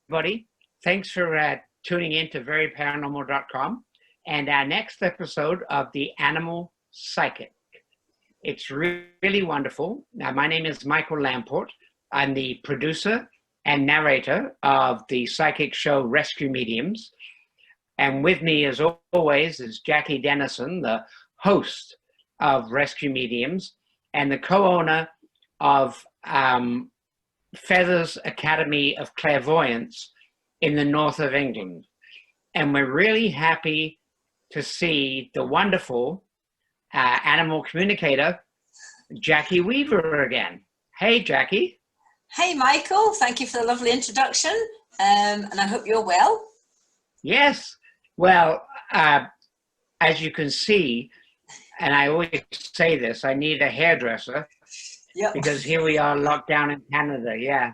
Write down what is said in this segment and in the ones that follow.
everybody. Thanks for tuning in to veryparanormal.com and our next episode of The Animal Psychic. It's really wonderful. Now, my name is Michael Lamport. I'm the producer and narrator of the psychic show Rescue Mediums. And with me, as always, is Jackie Dennison, the host of Rescue Mediums and the co-owner of Feathers Academy of Clairvoyance in the north of England. And we're really happy to see the wonderful animal communicator, Jackie Weaver again. Hey, Jackie. Hey, Michael. Thank you for the lovely introduction. And I hope you're well. Yes. Well, as you can see, and I always say this, I need a hairdresser. Yep. Because here we are locked down in Canada, yeah.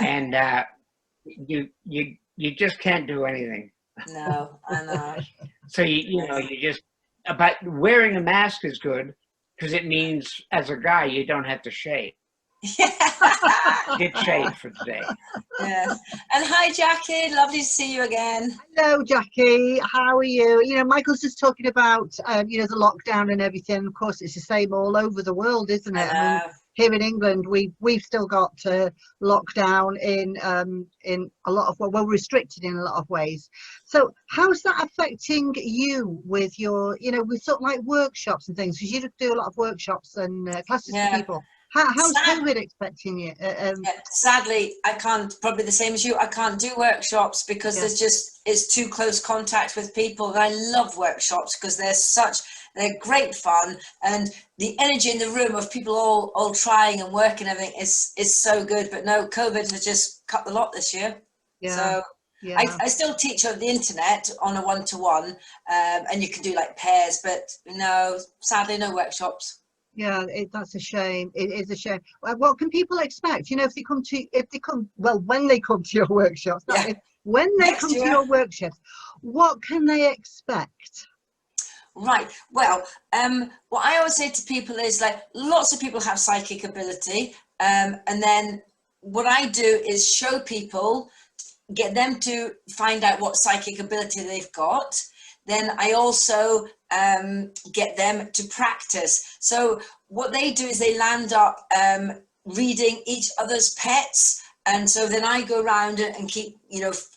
And you just can't do anything. No, I know. So you just, but wearing a mask is good because it means as a guy you don't have to shave. Get shaved for today. Yeah. And hi, Jackie. Lovely to see you again. Hello, Jackie. How are you? You know, Michael's just talking about the lockdown and everything. Of course, it's the same all over the world, isn't it? I mean, here in England, we've still got lockdown in a lot of, well, restricted in a lot of ways. So how's that affecting you with your, with sort of like workshops and things? Because you do a lot of workshops and classes for people. How's COVID affecting you? Sadly, I can't, probably the same as you, I can't do workshops because it's too close contact with people. And I love workshops because they're great fun, and the energy in the room of people all trying and working and everything is so good. But no, COVID has just cut the lot this year. Yeah. So I still teach over the internet on a one-to-one, and you can do like pairs, but no, sadly, no workshops. Yeah, that's a shame. It is a shame. What can people expect? When they come to your workshops, when they come to your workshops, what can they expect? Right. Well, what I always say to people is like lots of people have psychic ability, and then what I do is show people, get them to find out what psychic ability they've got. Then I also get them to practice. So what they do is they land up reading each other's pets. And so then I go around and keep,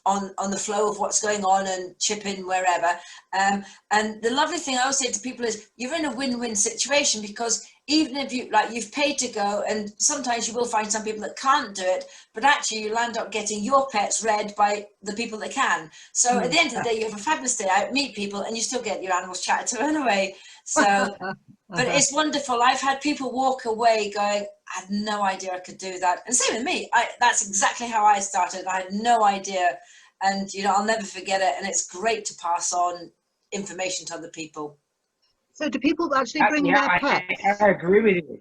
on the flow of what's going on and chip in wherever. And the lovely thing I always say to people is you're in a win-win situation, because even if you've paid to go, and sometimes you will find some people that can't do it, but actually you'll end up getting your pets read by the people that can. So at the end of the day, you have a fabulous day out, meet people, and you still get your animals chatted to anyway. So, but it's wonderful. I've had people walk away going, I had no idea I could do that. And same with me. That's exactly how I started. I had no idea. And, I'll never forget it. And it's great to pass on information to other people. So do people actually bring their pets? I agree with you.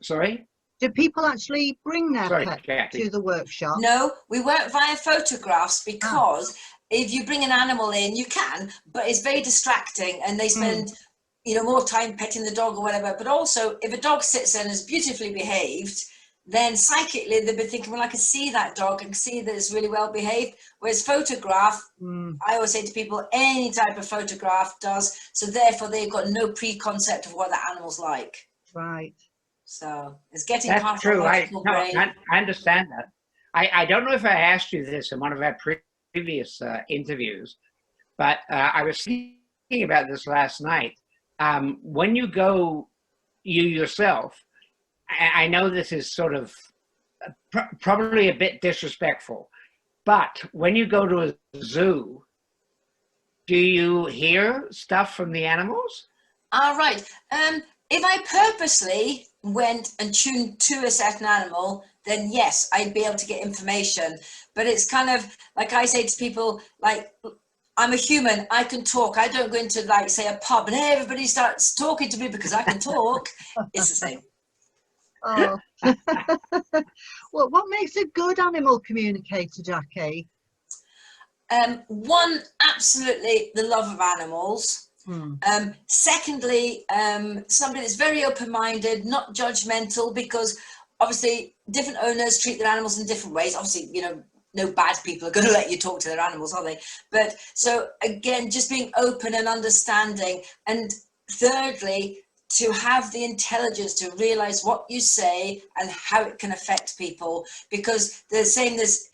Sorry? Do people actually bring their pets to the workshop? No, we work via photographs because if you bring an animal in, you can, but it's very distracting and they spend... more time petting the dog or whatever. But also, if a dog sits there and is beautifully behaved, then psychically they'll be thinking, well, I can see that dog and see that it's really well behaved. Whereas photograph, I always say to people, any type of photograph does. So therefore, they've got no preconcept of what the animal's like. Right. So it's getting That's true. I understand that. I don't know if I asked you this in one of our previous interviews, but I was thinking about this last night. When you go, you yourself, I know this is sort of probably a bit disrespectful, but when you go to a zoo, do you hear stuff from the animals? Right. If I purposely went and tuned to a certain animal, then yes, I'd be able to get information. But it's kind of like I say to people, like, I'm a human, I can talk. I don't go into, say, a pub and everybody starts talking to me because I can talk. It's the same. Oh. Well, what makes a good animal communicator, Jackie? One, absolutely the love of animals. Secondly, somebody that's very open-minded, not judgmental, because obviously different owners treat their animals in different ways. Obviously, no bad people are going to let you talk to their animals, are they? But so again, just being open and understanding. And thirdly, to have the intelligence to realize what you say and how it can affect people, because they're saying this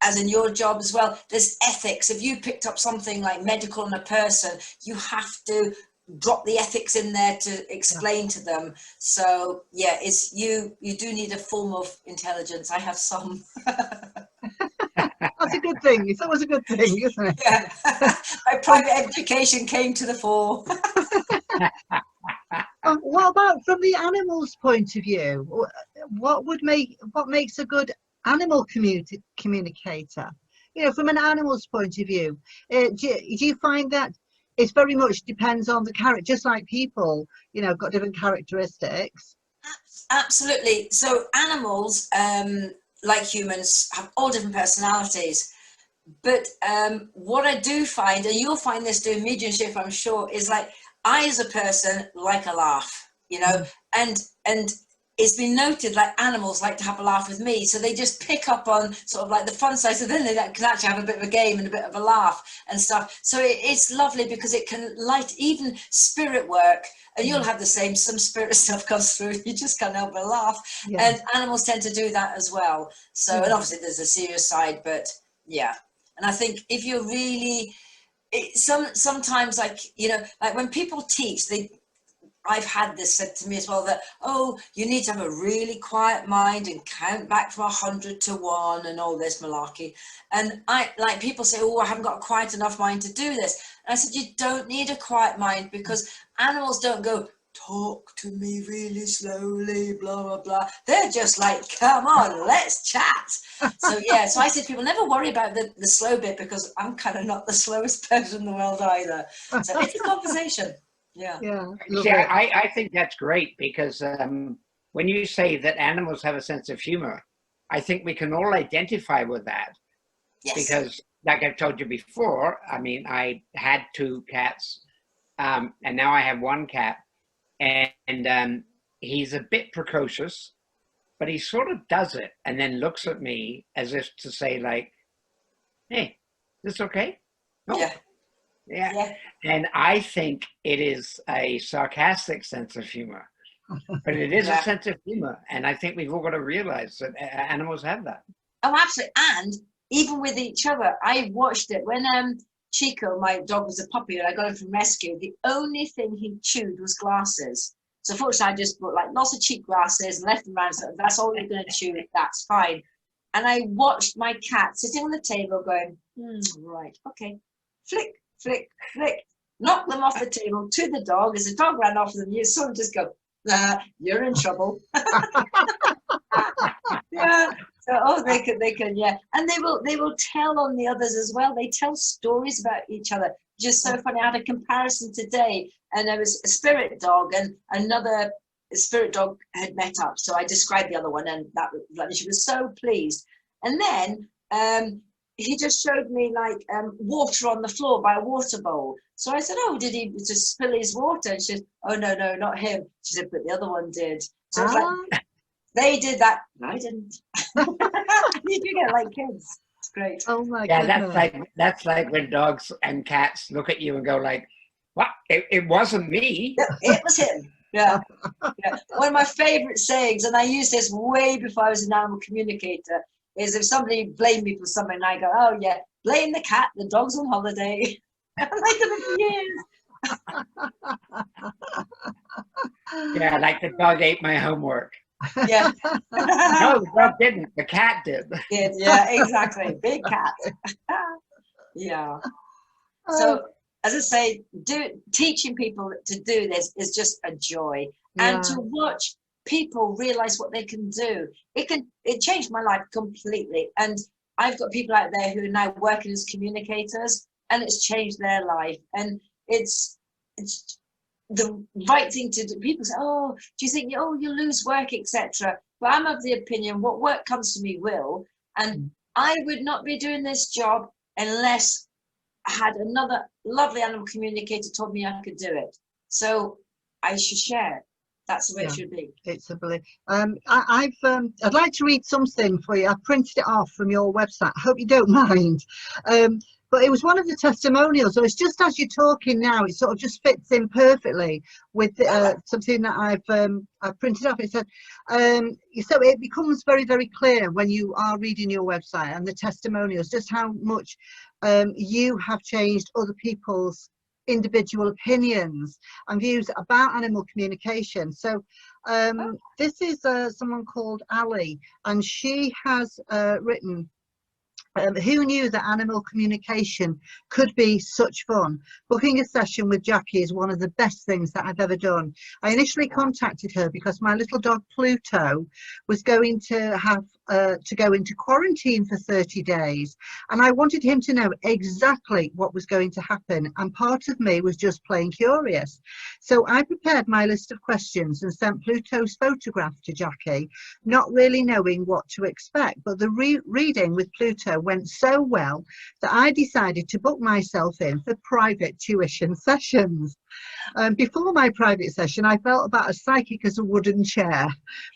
as in your job as well, there's ethics. If you picked up something like medical on a person, you have to drop the ethics in there to explain to them. So yeah, it's you do need a form of intelligence. I have some. That's a good thing. It's always a good thing, isn't it? Yeah. My private education came to the fore. What about from the animal's point of view? What makes a good animal communicator? You know, from an animal's point of view, do you find that it's very much depends on the character, just like people, you know, got different characteristics? Absolutely. So animals, like humans, have all different personalities. But what I do find, and you'll find this doing mediumship, I'm sure, is like I as a person like a laugh, you know, and it's been noted like animals like to have a laugh with me, so they just pick up on sort of like the fun side, so then they can actually have a bit of a game and a bit of a laugh and stuff. So it's lovely because it can light even spirit work, and you'll have the same, some spirit stuff comes through, you just can't help but laugh. And animals tend to do that as well. So and obviously there's a serious side, but yeah. And I think if you're really sometimes, like, you know, like when people teach, I've had this said to me as well, that, oh, you need to have a really quiet mind and count back from 100 to 1 and all this malarkey. And like people say, oh, I haven't got a quiet enough mind to do this. And I said, you don't need a quiet mind, because animals don't go, talk to me really slowly, blah, blah, blah. They're just like, come on, let's chat. So yeah, so I said, people never worry about the slow bit, because I'm kind of not the slowest person in the world either. So it's a conversation. Yeah. See, I think that's great, because when you say that animals have a sense of humor, I think we can all identify with that. Yes. Because like I've told you before, I mean, I had 2 cats, and now I have 1 cat, and he's a bit precocious, but he sort of does it and then looks at me as if to say, like, hey, this okay? No. Yeah. And I think it is a sarcastic sense of humor, but it is a sense of humor. And I think we've all got to realize that animals have that. Oh, absolutely. And even with each other, I watched it when Chico, my dog, was a puppy and I got him from rescue. The only thing he chewed was glasses. So fortunately, I just bought like lots of cheap glasses and left them around. So that's all you're going to chew. That's fine. And I watched my cat sitting on the table going, right, okay, flick, flick, flick, knock them off the table to the dog. As the dog ran off them, you sort of just go, you're in trouble. Yeah. So they can, yeah. And they will tell on the others as well. They tell stories about each other. Just so funny. I had a comparison today, and there was a spirit dog and another spirit dog had met up. So I described the other one, and she was so pleased. And then he just showed me like water on the floor by a water bowl. So I said, oh, did he just spill his water? And she said, oh, no, not him. She said, but the other one did. So it's like, they did that. No, I didn't. You do get like kids. It's great. Oh my goodness. That's like when dogs and cats look at you and go like, what? It wasn't me. It was him. Yeah. One of my favorite sayings, and I used this way before I was an animal communicator, is if somebody blamed me for something, I go, oh yeah, blame the cat, the dog's on holiday. I've like them for years. Yeah, like the dog ate my homework. Yeah. No, the dog didn't. The cat did. Yeah, exactly. Big cat. Yeah. So, as I say, teaching people to do this is just a joy, and to watch people realize what they can do. It changed my life completely, and I've got people out there who are now working as communicators, and it's changed their life, and it's the right thing to do. People say, oh, do you think, you'll lose work, etc. But I'm of the opinion, what work comes to me will, and I would not be doing this job unless I had another lovely animal communicator told me I could do it. So I should share it. That's the way it should be. It's a belief. I'd like to read something for you. I printed it off from your website. I hope you don't mind. But it was one of the testimonials. So it's just as you're talking now, it sort of just fits in perfectly with something that I've printed off. It said, so it becomes very, very clear when you are reading your website and the testimonials, just how much you have changed other people's individual opinions and views about animal communication. So this is someone called Ali, and she has written, who knew that animal communication could be such fun? Booking a session with Jackie is one of the best things that I've ever done. I initially contacted her because my little dog Pluto was going to have to go into quarantine for 30 days, and I wanted him to know exactly what was going to happen, and part of me was just plain curious. So I prepared my list of questions and sent Pluto's photograph to Jackie, not really knowing what to expect, but the reading with Pluto went so well that I decided to book myself in for private tuition sessions. Before my private session, I felt about as psychic as a wooden chair,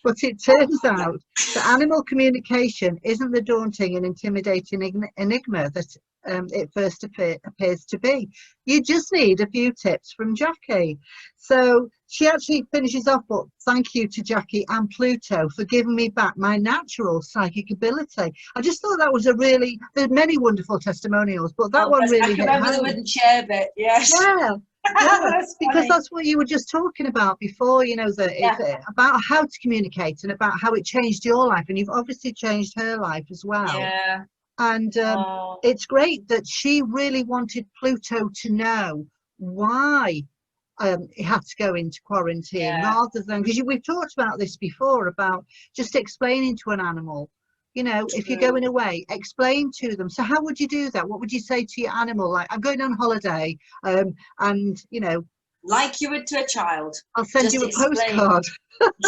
but it turns out that animal communication isn't the daunting and intimidating enigma that it first appears to be. You just need a few tips from Jackie. So she actually finishes off, but thank you to Jackie and Pluto for giving me back my natural psychic ability. I just thought that was a really, there's many wonderful testimonials, but that one really hit home. I can remember the wooden chair bit, yes. Yeah. Yeah, because that's what you were just talking about before, you know, that it's about how to communicate and about how it changed your life, and you've obviously changed her life as well. Yeah. And it's great that she really wanted Pluto to know why he had to go into quarantine, rather than, because we've talked about this before, about just explaining to an animal, you know, if you're going away, explain to them. So how would you do that? What would you say to your animal? Like, I'm going on holiday, and, you know, like you would to a child. I'll send you a postcard.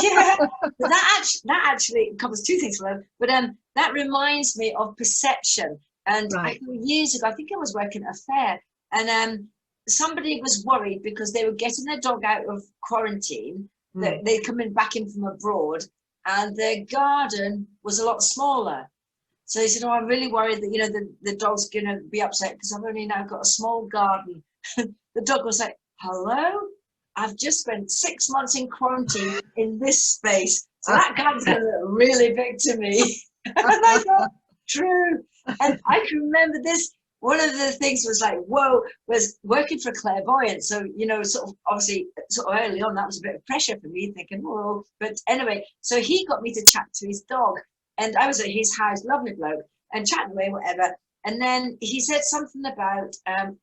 Yeah, but that actually covers two things for them. But that reminds me of perception. And years ago, I think I was working at a fair, and somebody was worried because they were getting their dog out of quarantine. They're coming back in from abroad, and their garden was a lot smaller. So they said, "Oh, I'm really worried that, you know, the dog's going to be upset because I've only now got a small garden." The dog was like, "Hello? I've just spent 6 months in quarantine in this space. So that garden's going to look really big to me." And I thought, true. And I can remember this. One of the things was like, whoa, was working for a clairvoyant. So, you know, sort of obviously sort of early on, that was a bit of pressure for me, thinking, whoa. But anyway, so he got me to chat to his dog. And I was at his house, lovely bloke, and chatting away, whatever. And then he said something about,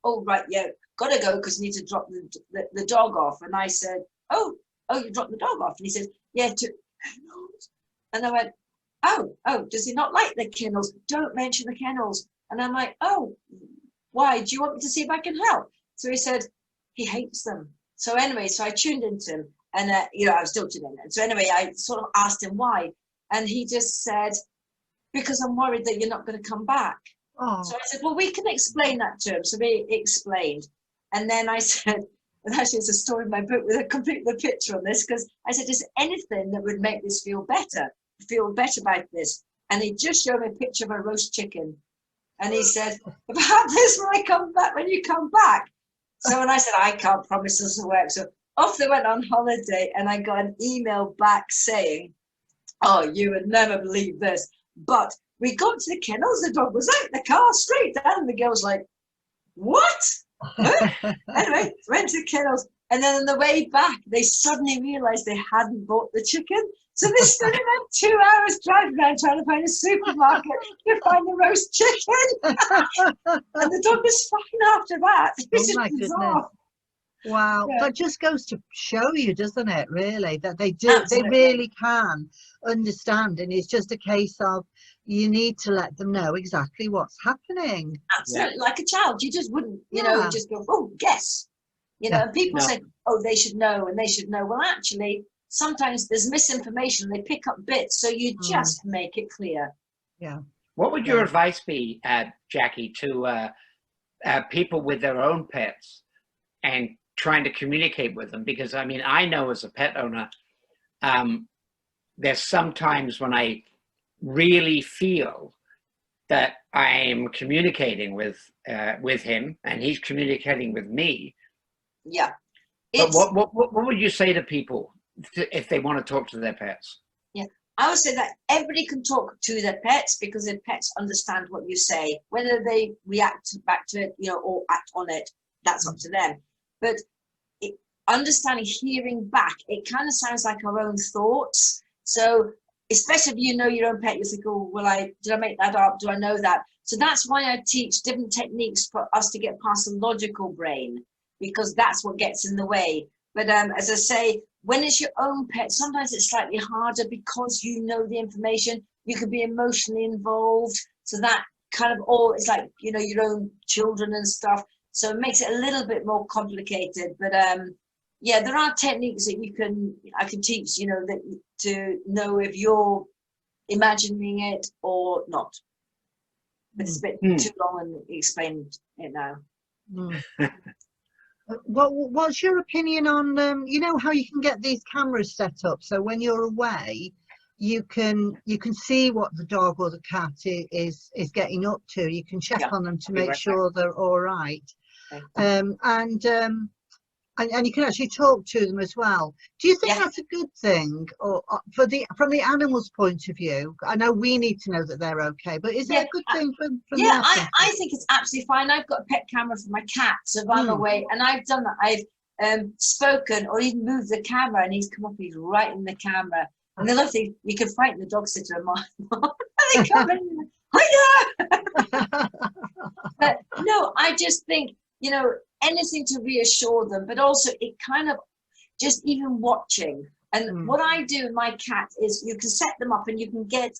oh, right, yeah, got to go because you need to drop the dog off. And I said, oh, you dropped the dog off? And he said, yeah, to kennels. And I went, oh, does he not like the kennels? Don't mention the kennels. And I'm like, oh, why? Do you want me to see if I can help? So he said, he hates them. So anyway, so I tuned into him, and, you know, I was still tuning in. So anyway, I sort of asked him why. And he just said, because I'm worried that you're not going to come back. Oh. So I said, well, we can explain that to him. So we explained. And then I said, and actually it's a story in my book with a complete picture on this, because I said, is there anything that would make this feel better about this? And he just showed me a picture of a roast chicken. And he said, about this when you come back. So when I said, I can't promise this will work. So off they went on holiday, and I got an email back saying, oh, you would never believe this, but we got to the kennels, the dog was out the car straight down, and the girl was like, what? Anyway, went to the kennels, and then on the way back, they suddenly realized they hadn't bought the chicken. So they spent about 2 hours driving around trying to find a supermarket to find the roast chicken. And the dog was fine after that. Oh my goodness. Wow, yeah. That just goes to show you, doesn't it, really, that they do, Absolutely. They really can understand, and it's just a case of you need to let them know exactly what's happening. Absolutely, yeah. Like a child, you just wouldn't, you know, just go, oh, guess, you know, and people say, oh, they should know, and they should know. Well, actually, sometimes there's misinformation, they pick up bits, so you just make it clear. Yeah. What would your advice be, Jackie, to people with their own pets and trying to communicate with them? Because I mean, I know as a pet owner, there's sometimes when I really feel that I'm communicating with him and he's communicating with me. Yeah. But what would you say to people if they want to talk to their pets? Yeah, I would say that everybody can talk to their pets because their pets understand what you say. Whether they react back to it, or act on it, that's up to them. But understanding, hearing back, it kind of sounds like our own thoughts. So especially if you know your own pet, you think, oh, did I make that up? Do I know that? So that's why I teach different techniques for us to get past the logical brain, because that's what gets in the way. But as I say, when it's your own pet, sometimes it's slightly harder because you know the information. You can be emotionally involved. So that kind of it's like, your own children and stuff. So it makes it a little bit more complicated. But yeah, there are techniques that I can teach, that to know if you're imagining it or not. But it's a bit too long and explained it now. What's your opinion on how you can get these cameras set up so when you're away you can see what the dog or the cat is getting up to. You can check on them to make sure they're all right. And you can actually talk to them as well. Do you think that's a good thing, or from the animal's point of view? I know we need to know that they're okay, but is it a good thing from their point of view? I think it's absolutely fine. I've got a pet camera for my cat, so if I'm away, and I've done that. I've spoken or even moved the camera, and he's come up, he's right in the camera. And the lovely thing, you can frighten the dog sitter and they come in, hiya! But no, I just think, anything to reassure them, but also it kind of just even watching. And what I do with my cat is you can set them up and you can get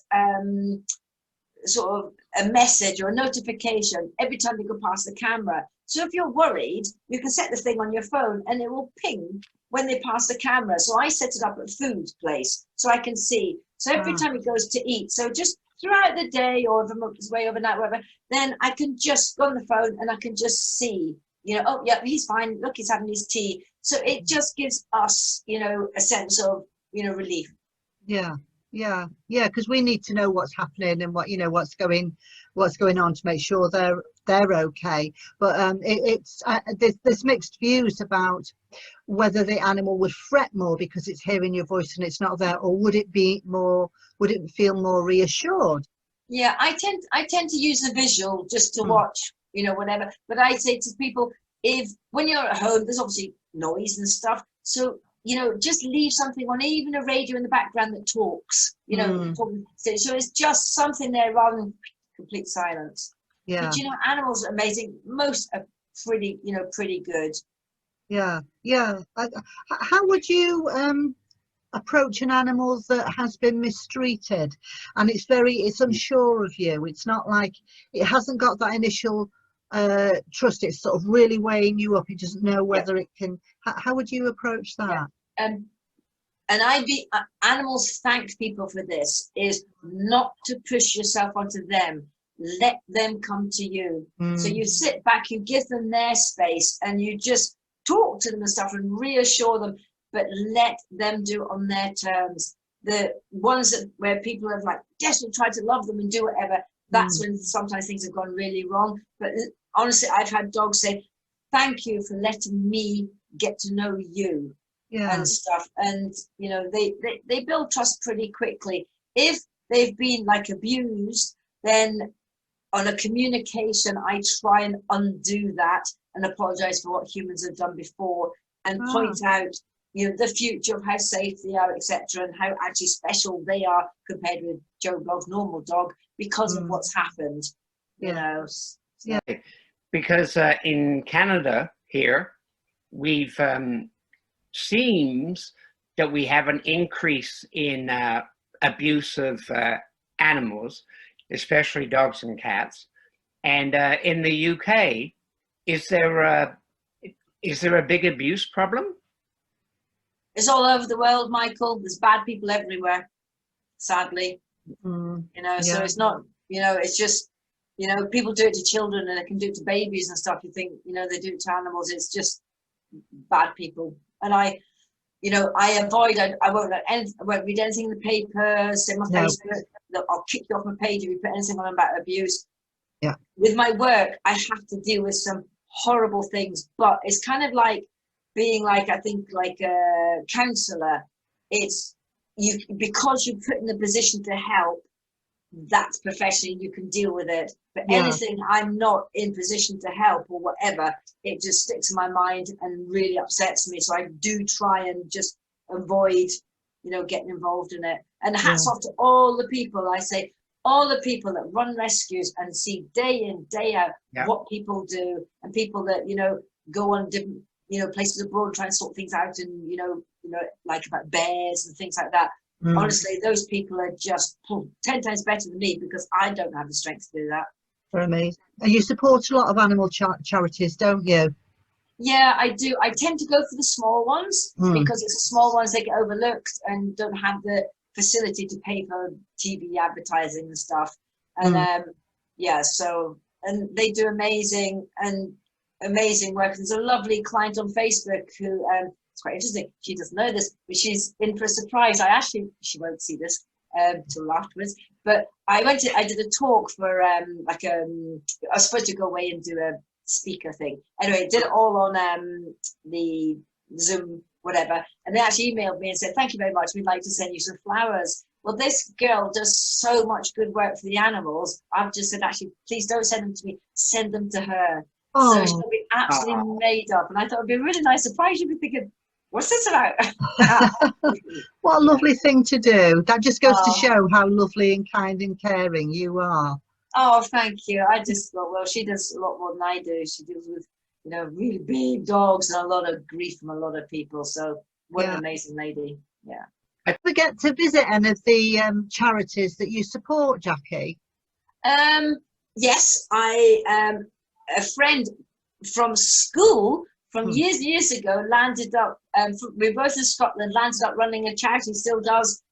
sort of a message or a notification every time they go past the camera. So if you're worried, you can set the thing on your phone and it will ping when they pass the camera. So I set it up at food place so I can see. So every time he goes to eat, so just throughout the day or if I'm up his way overnight, whatever, then I can just go on the phone and I can just see, oh yeah, he's fine. Look, he's having his tea. So it just gives us, a sense of, relief. Yeah, because we need to know what's happening and what's going on to make sure they're okay. But there's mixed views about whether the animal would fret more because it's hearing your voice and it's not there, or would it feel more reassured? Yeah, I tend to use the visual just to watch, whatever. But I say to people, when you're at home, there's obviously noise and stuff. So, just leave something on, even a radio in the background that talks, so it's just something there rather than complete silence. Yeah. But, animals are amazing. Most are pretty good. Yeah. How would you approach an animal that has been mistreated and it's unsure of you? It's not like it hasn't got that initial trust. It's sort of really weighing you up. It doesn't know whether it can. How would you approach that? And animals thank people for this, is not to push yourself onto them. Let them come to you. So you sit back, you give them their space, and you just talk to them and stuff and reassure them, but let them do it on their terms. The ones where people have desperately tried to love them and do whatever, that's when sometimes things have gone really wrong. But honestly, I've had dogs say, thank you for letting me get to know you and stuff. And, they build trust pretty quickly. If they've been abused, then on a communication, I try and undo that and apologize for what humans have done before and point out, the future of how safe they are, etc., and how actually special they are compared with Joe Blogg's normal dog because of what's happened, Because in Canada here, we've seems that we have an increase in abuse of animals, especially dogs and cats. And in the UK, is there a big abuse problem? It's all over the world, Michael. There's bad people everywhere, sadly. So it's not, it's just, people do it to children and they can do it to babies and stuff. You think, they do it to animals. It's just bad people. And you know, I avoid, I won't read anything in the papers, in my Facebook. Look, I'll kick you off my page if you put anything on about abuse. Yeah. With my work, I have to deal with some horrible things, but it's kind of like being like, I think, like a counselor. It's you, because you're put in the position to help, that's professionally, you can deal with it. But anything I'm not in position to help or whatever, it just sticks in my mind and really upsets me. So I do try and just avoid, you know, getting involved in it. And hats off to all the people, I say, all the people that run rescues and see day in, day out what people do, and people that, you know, go on different, you know, places abroad, try and sort things out, and, you know, like about bears and things like that. Honestly, those people are just 10 times better than me, because I don't have the strength to do that. For me. And you support a lot of animal charities, don't you? Yeah, I do. I tend to go for the small ones because it's the small ones that get overlooked and don't have the facility to pay for TV advertising and stuff. And yeah, so, and they do amazing work. There's a lovely client on Facebook who it's quite interesting. She doesn't know this, but she's in for a surprise. She won't see this till afterwards. But I did a talk for I was supposed to go away and do a speaker thing. Anyway, did it all on the Zoom, whatever. And they actually emailed me and said, "Thank you very much. We'd like to send you some flowers." Well, this girl does so much good work for the animals. I've just said, actually, please don't send them to me. Send them to her. Oh. So she'll be absolutely made up. And I thought it'd be a really nice surprise. You'd be thinking, what's this about? What a lovely thing to do. That just goes to show how lovely and kind and caring you are. Oh, thank you. I just thought, well, she does a lot more than I do. She deals with, you know, really big dogs and a lot of grief from a lot of people. So what an amazing lady. Yeah. I forget to visit any of the charities that you support, Jackie. Yes, a friend from school from years ago landed up, we're both in Scotland, landed up running a charity, still does,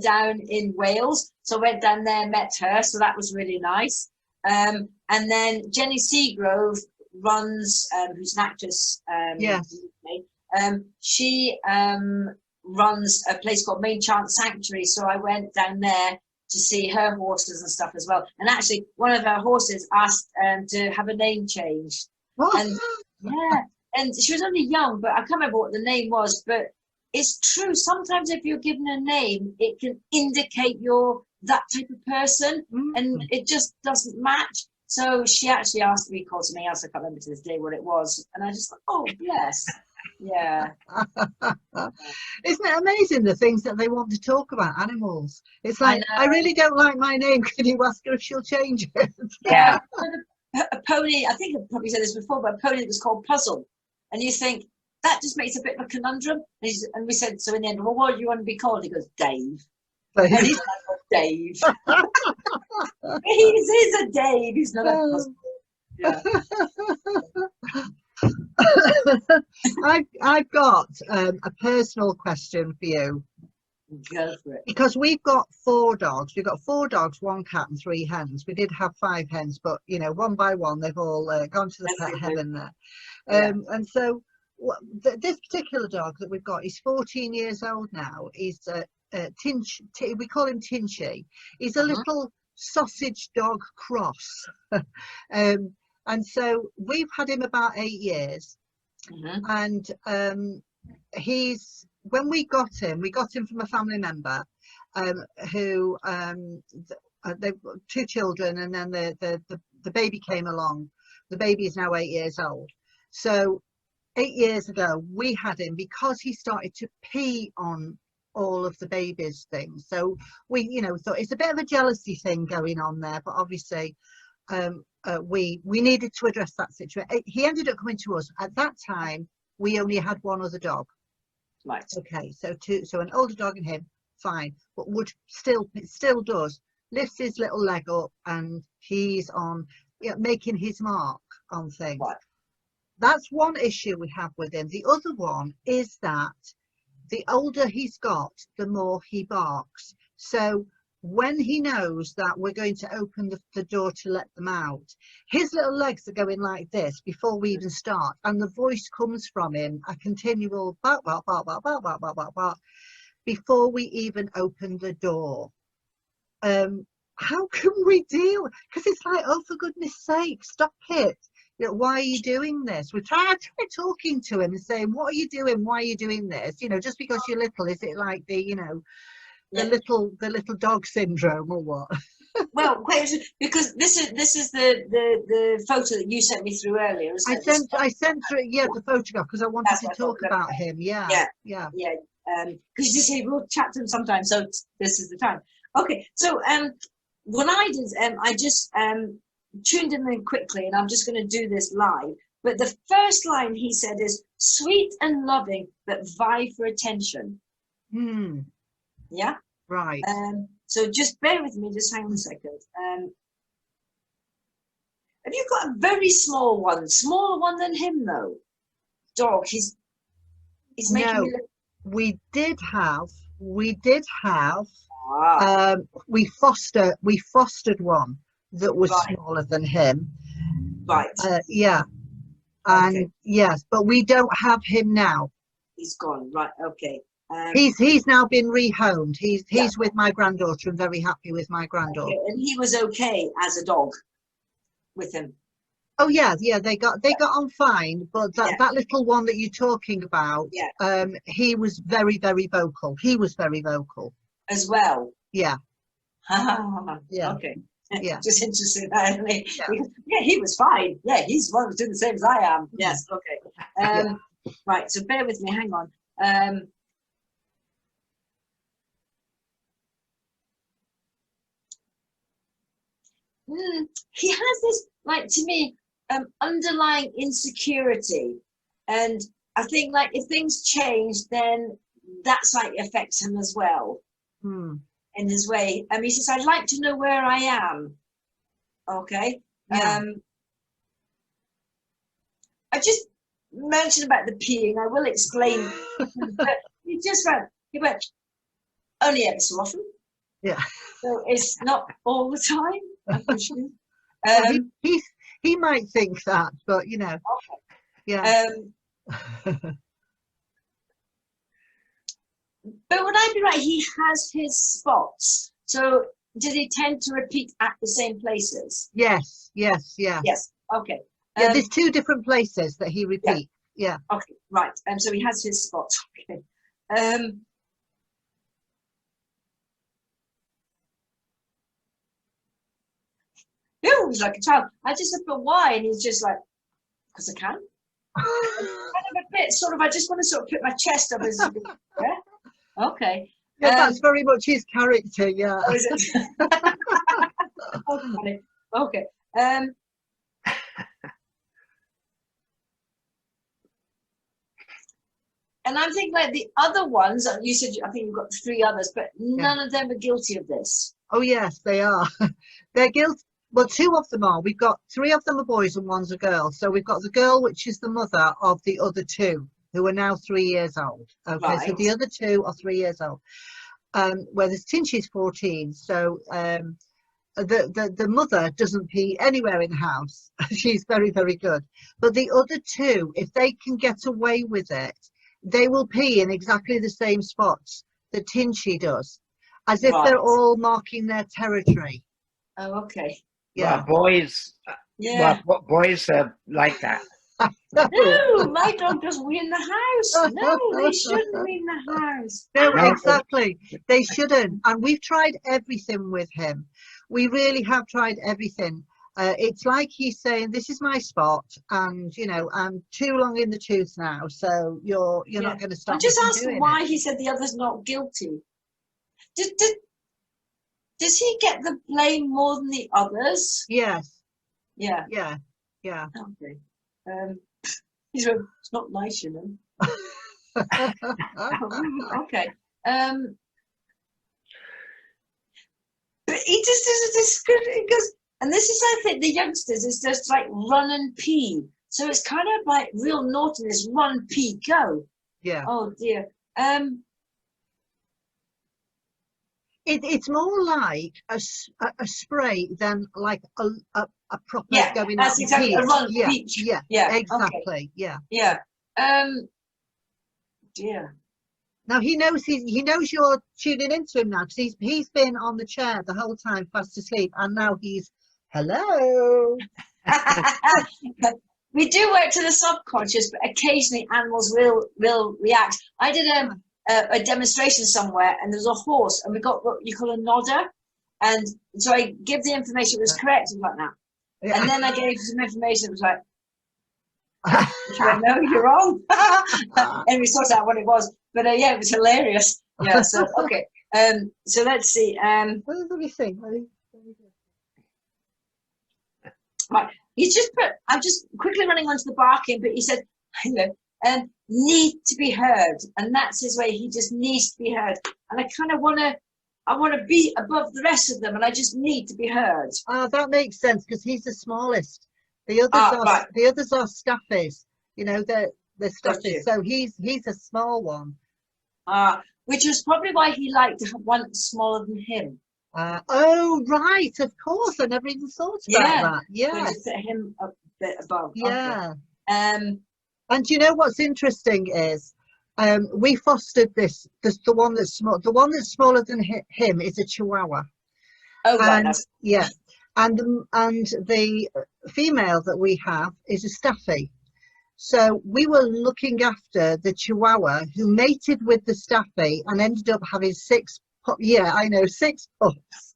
down in Wales. So went down there, met her, so that was really nice. And then Jenny Seagrove runs, who's an actress, she runs a place called Main Chant Sanctuary. So I went down there to see her horses and stuff as well. And actually, one of her horses asked to have a name changed. And yeah, and she was only young, but I can't remember what the name was. But it's true. Sometimes if you're given a name, it can indicate you're that type of person, and it just doesn't match. So she actually asked to be called something else. I can't remember to this day what it was. And I just thought, oh, bless. Yeah. Isn't it amazing the things that they want to talk about animals? It's like, I really don't like my name. Can you ask her if she'll change it? Yeah. A pony, I think I've probably said this before, but a pony that was called Puzzle. And you think, that just makes a bit of a conundrum. And we said, so in the end, well, what do you want to be called? He goes, Dave. And he's like, Dave. He's a Dave. He's not a Puzzle. Yeah. I've got a personal question for you. Go for it. Because we've got 4 dogs. We've got 4 dogs, 1 cat and 3 hens. We did have 5 hens, but you know, one by one they've all gone to the pet heaven there. And so this particular dog that we've got, he's 14 years old now. He's we call him Tinchy. He's a little sausage dog cross. And so we've had him about 8 years. And when we got him from a family member who they've got 2 children, and then the baby came along. The baby is now 8 years old. So 8 years ago we had him because he started to pee on all of the baby's things. So we, you know, thought it's a bit of a jealousy thing going on there, but obviously we needed to address that situation. He ended up coming to us. At that time we only had 1 other dog. Right. Okay, so an older dog and him, fine, but still does lifts his little leg up and he's on, you know, making his mark on things. Right. That's one issue we have with him. The other one is that the older he's got, the more he barks. So when he knows that we're going to open the door to let them out, his little legs are going like this before we even start, and the voice comes from him, a continual bark, bark, bark, bark, bark, bark, bark, bark, bark, before we even open the door. How can we deal? Because it's like, oh, for goodness sake, stop it. You know, why are you doing this? I tried talking to him and saying, what are you doing? Why are you doing this? You know, just because you're little, is it like the, you know, the little dog syndrome or what? Well, because this is the photo that you sent me through earlier. I sent through, yeah, the photograph, because I wanted to talk about him. Yeah. Because you say we'll chat to him sometime, so this is the time. Okay, so what I did, I just tuned him in quickly, and I'm just going to do this live. But the first line he said is sweet and loving, but vie for attention. Yeah. Right. So just bear with me, just hang on a second. Have you got a very small one, smaller one than him though? Dog, he's making me look. We did have we fostered one that was smaller than him. Right. Yeah. And yes, but we don't have him now. He's gone. Right. Okay. He's now been rehomed. He's with my granddaughter and very happy with my granddaughter. Okay. And he was okay as a dog with him. Oh yeah, they got on fine, but that little one that you're talking about, he was very, very vocal. He was very vocal as well. Yeah. Yeah. Okay. Yeah. Just interesting. Yeah, he was fine. Yeah, he's one who's doing the same as I am. Yes. Okay. Right. So bear with me. Hang on. He has this, like, to me, underlying insecurity, and I think, like, if things change, then that's like affects him as well. In his way. He says, I'd like to know where I am. Okay. I just mentioned about the peeing. I will explain. But he went only ever so often. Yeah. So it's not all the time, I presume. He might think that, but you know. Okay. Yeah. But would I be right? He has his spots. So did he tend to repeat at the same places? Yes. Yeah. Yes. Okay. Yeah, there's two different places that he repeats. Yeah. Okay. Right. So he has his spots. Okay. He's like a child. I just said, but why? And he's just like, because I can. Kind of a bit sort of. I just want to sort of put my chest up as yeah. Okay. Yeah, that's very much his character. Yeah. Oh, is it? Okay. Okay. And I'm thinking, like, the other ones, you said, I think you've got 3 others, but none of them are guilty of this. Oh yes, they are. They're guilty. Well, 2 of them are. We've got 3 of them are boys and 1's a girl. So we've got the girl, which is the mother of the other 2, who are now 3 years old. Okay, right. So the other 2 are 3 years old. Whereas Tinchy's 14. So the mother doesn't pee anywhere in the house. She's very, very good. But the other 2, if they can get away with it, they will pee in exactly the same spots that Tinchy does, as if they're all marking their territory. Oh, okay. Yeah. Well, boys. Yeah. Well, boys are like that. No, my dog doesn't wee in the house. No, they shouldn't wee in the house. No, exactly. They shouldn't. And we've tried everything with him. We really have tried everything. It's like he's saying, "This is my spot, and you know, I'm too long in the tooth now, so you're not going to stop." I just asked him why he said the other's not guilty. Does he get the blame more than the others? Yes. Yeah. Okay. He's like, it's not nice, you know. Okay. But he just does a description because, and this is, I think, the youngsters is just like run and pee. So it's kind of like real naughtiness, run, pee, go. Yeah. Oh dear. It's more like a spray than like a proper going out that's exactly peach. a run Yeah, peach. yeah, exactly. Okay. Yeah. Dear. Now he knows you're tuning into him now, because he's been on the chair the whole time fast asleep, and now he's hello. We do work to the subconscious, but occasionally animals will react. I did a demonstration somewhere, and there was a horse, and we got what you call a nodder, and so I give the information, it was correct, and like that, and then I gave some information, it was like, she went, no, you're wrong. And we sorted out what it was, but yeah, it was hilarious. Yeah, so okay, so let's see. Let me see. Right, he's just put. I'm just quickly running onto the barking, but he said, need to be heard, and that's his way. He just needs to be heard, and I kind of want to be above the rest of them, and I just need to be heard. That makes sense, because he's the smallest. The others are staffies. You know, they're staffies. So he's a small one. Which was probably why he liked to have one smaller than him. Oh right, of course. I never even thought about that. Yeah. So just set him a bit above. Yeah. Okay. And you know what's interesting is, we fostered this. The one that's small. The one that's smaller than him is a Chihuahua. Oh right. And yeah. And the female that we have is a Staffy. So we were looking after the Chihuahua, who mated with the Staffy and ended up having 6 pups. Yeah, I know, 6 pups.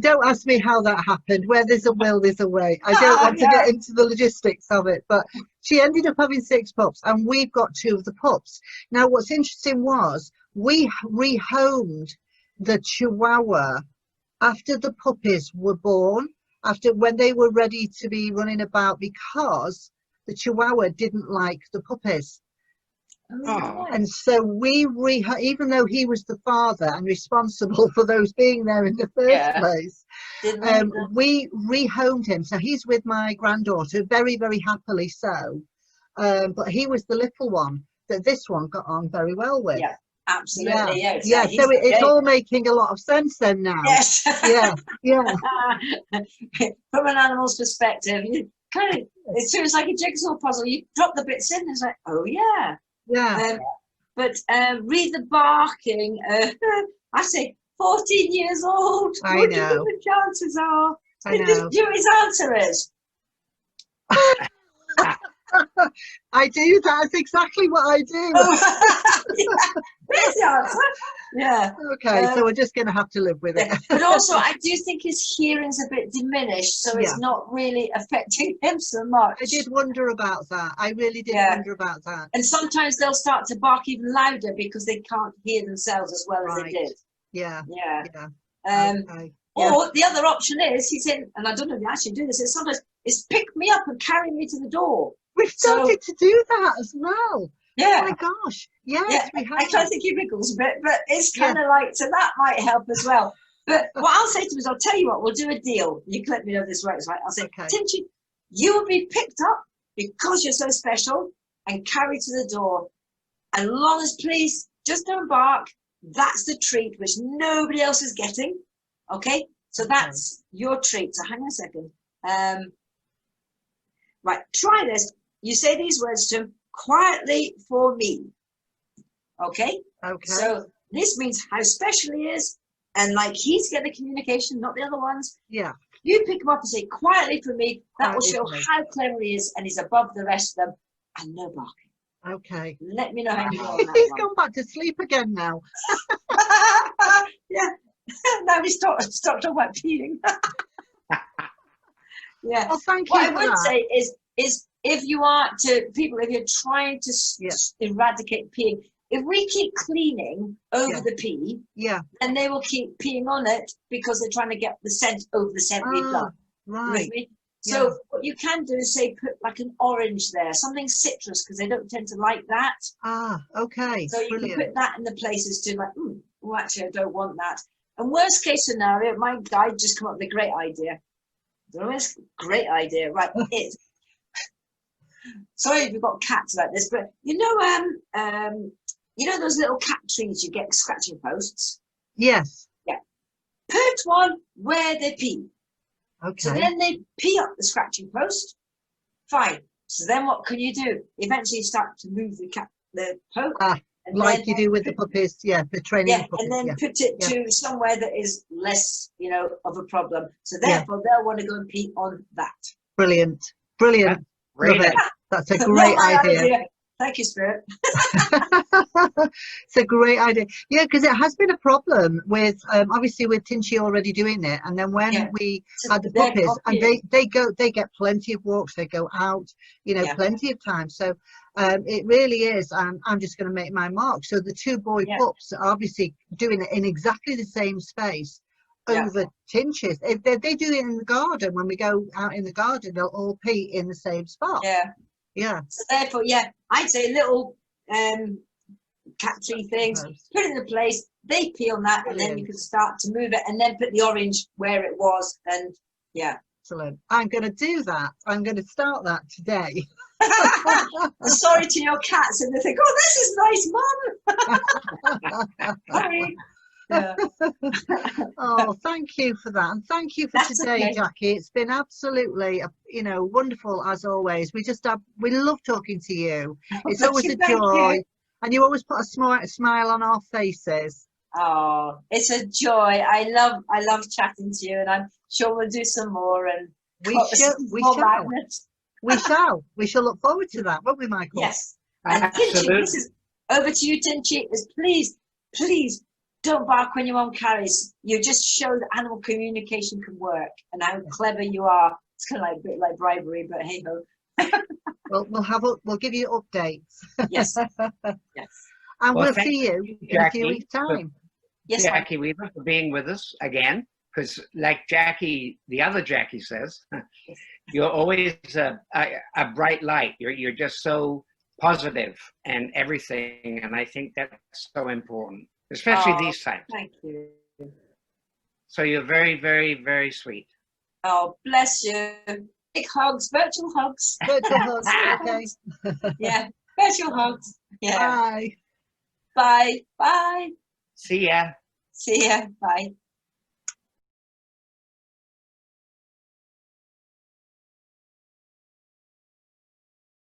Don't ask me how that happened. Where there's a will, there's a way. I don't want to get into the logistics of it, but she ended up having 6 pups, and we've got 2 of the pups. Now, what's interesting was we rehomed the Chihuahua after the puppies were born, when they were ready to be running about, because the Chihuahua didn't like the puppies. Oh. And so even though he was the father and responsible for those being there in the first place, we rehomed him. So he's with my granddaughter, very, very happily so. But he was the little one that this one got on very well with. Yeah. Absolutely, yes. Yeah, so it's all making a lot of sense then now. Yes. Yeah. From an animal's perspective, you kind of, it's like a jigsaw puzzle. You drop the bits in, it's like, oh yeah. Yeah. But read the barking. I say 14 years old. I what know. do you think the chances are? I know. His answer is. I do. That's exactly what I do. There's the answer. Yeah. Okay, so we're just going to have to live with it. But also, I do think his hearing's a bit diminished, so it's not really affecting him so much. I did wonder about that. I really did wonder about that. And sometimes they'll start to bark even louder because they can't hear themselves as well as they did. Yeah. Okay. Or the other option is, he's in, and I don't know if you actually do this, is sometimes it's pick me up and carry me to the door. We've started to do that as well. Yeah. Oh my gosh. Yes, we have. I kind of think he wriggles a bit, but it's kind of like, so that might help as well. But what I'll say to him is, I'll tell you what, we'll do a deal. You can let me know if this works, right? I'll say, Tinchy, you will be picked up because you're so special and carried to the door. And long as, please, just don't bark. That's the treat which nobody else is getting. Okay? So that's your treat. So hang on a second. Right, try this. You say these words to him quietly for me. Okay? Okay. So this means how special he is, and like he's getting the communication, not the other ones. Yeah. You pick him up and say quietly for me. That will show how clever he is, and he's above the rest of them, and no barking. Okay. Let me know how you go on that He's one. gone back to sleep again now. Yeah. Now he's stopped talking about peeing. Yeah. Well, thank you. What I would say is if you are if you're trying to eradicate peeing, if we keep cleaning over the pee, then they will keep peeing on it because they're trying to get the scent over the scent we've done. Right. So what you can do is say put like an orange there, something citrus, because they don't tend to like that. Okay. So you can put that in the places to like, well, actually I don't want that. And worst case scenario, my guy just come up with a great idea. Great idea, right? Sorry if you've got cats like this, but you know those little cat trees you get scratching posts. Yes. Yeah. Put one where they pee. Okay. So then they pee up the scratching post. Fine. So then what can you do? Eventually you start to move the poke. And like you do with the puppies, the training. Yeah, puppies, and then put it to somewhere that is less, of a problem. So therefore they'll want to go and pee on that. Brilliant. Great. Love it. That's a great idea. Thank you, Spirit. It's a great idea. Yeah, because it has been a problem with obviously with Tinchy already doing it, and then when we had the puppies, and they get plenty of walks, they go out, plenty of time. So it really is. I'm just going to make my mark. So the two boy pups are obviously doing it in exactly the same space over Tinchy's. If they do it in the garden, when we go out in the garden, they'll all pee in the same spot. Yeah. So therefore, I'd say little catchy things, put it in the place, they peel that, and then you can start to move it, and then put the orange where it was, and Excellent. I'm going to do that. I'm going to start that today. Sorry to your cats, and they think, oh, this is nice, Mum. Sorry. Oh, thank you for that, and thank you for today, Jackie. It's been absolutely wonderful as always. We love talking to you. It's always a joy, and you always put a smile on our faces. Oh, it's a joy. I love chatting to you, and I'm sure we'll do some more, and we shall look forward to that, won't we, Michael? Yes. And Tinchy, this is over to you, Tinchy. Please don't bark when your mom carries. You just show that animal communication can work, and how clever you are. It's kind of like a bit like bribery, but hey ho. We'll give you updates. Yes. And we'll see you in a few weeks' time. Yes, Jackie Weaver, for being with us again. Because, like Jackie, the other Jackie says, you're always a bright light. You're just so positive and everything, and I think that's so important, especially these times. Thank you. So you're very, very, very sweet. Oh, bless you. Big hugs, virtual hugs. Virtual hugs, okay. Yeah, virtual hugs. Yeah. Bye. Bye. Bye. See ya. See ya. Bye.